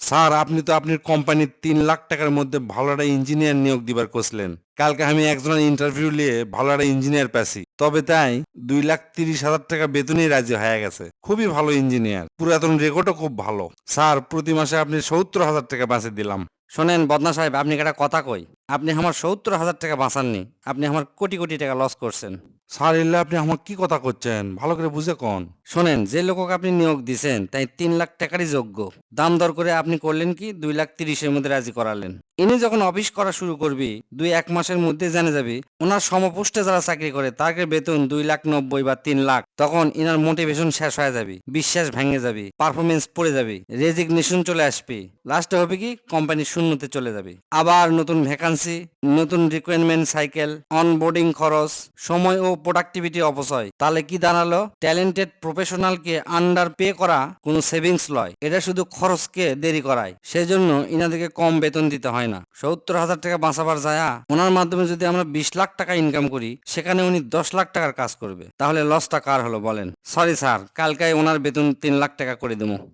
Sir, আপনি তো আপনার কোম্পানির 3 লাখ টাকার মধ্যে ভালো একটা ইঞ্জিনিয়ার নিয়োগ দিবার কইছিলেন। কালকে আমি একজনের ইন্টারভিউ নিয়ে ভালো একটা ইঞ্জিনিয়ার পাইছি, তবে তাই 2,30,000 টাকা বেতনই রাজি হয়ে গেছে। খুবই ভালো ইঞ্জিনিয়ার, পুরাতন রেকর্ডও খুব ভালো। স্যার, প্রতি মাসে আপনি 70,000 টাকা বাঁচে দিলাম। শোনেন বদনা সাহেব, আপনি একটা কথা কই, আপনি আমার 70,000 টাকা বাঁচাননি, আপনি আমার কোটি কোটি টাকা লস করছেন। স্যার, এলে আপনি আমার কি কথা করছেন, ভালো করে বুঝে কন। শোনেন, যে লোকক আপনি নিয়োগ দিছেন তাই 3 লাখ টাকারই যোগ্য। দাম দর করে আপনি করলেন কি 2,30,000-এর মধ্যে রাজি করালেন। ইনি যখন অফিস করা শুরু করবি 2-1 মাসের মধ্যে জেনে যাবি ওনার সমপোস্টে যারা চাকরি করে তাকে বেতন 2,90,000 বা 3 লাখ। তখন ইনার মোটিভেশন শেষ হয়ে যাবে, বিশ্বাস ভেঙে যাবে, পারফরমেন্স পড়ে যাবে, রেজিগনেশন চলে আসবে। লাস্টে হবে কি, কোম্পানি শূন্যতে চলে যাবে। আবার নতুন ভ্যাকান্সি, নতুন রিক্রুটমেন্ট সাইকেল, অনবোর্ডিং খরচ, সময় ও প্রোডাক্টিভিটি অপচয়। তাহলে কি দাঁড়ালো, ট্যালেন্টেড প্রফেশনালকে আন্ডার পে করা কোনো সেভিংস লয়, এটা শুধু খরচকে দেরি করায়। সেজন্য ইনাদেরকে কম বেতন দিতে হয় না। 70,000 টাকা বাঁচাবার যায়া ওনার মাধ্যমে যদি আমরা 20 লাখ টাকা ইনকাম করি, সেখানে উনি 10 লাখ টাকার কাজ করবে, তাহলে লসটা কার হলো বলেন? সরি স্যার, কালকে ওনার বেতন 3 লাখ টাকা করে দেবো।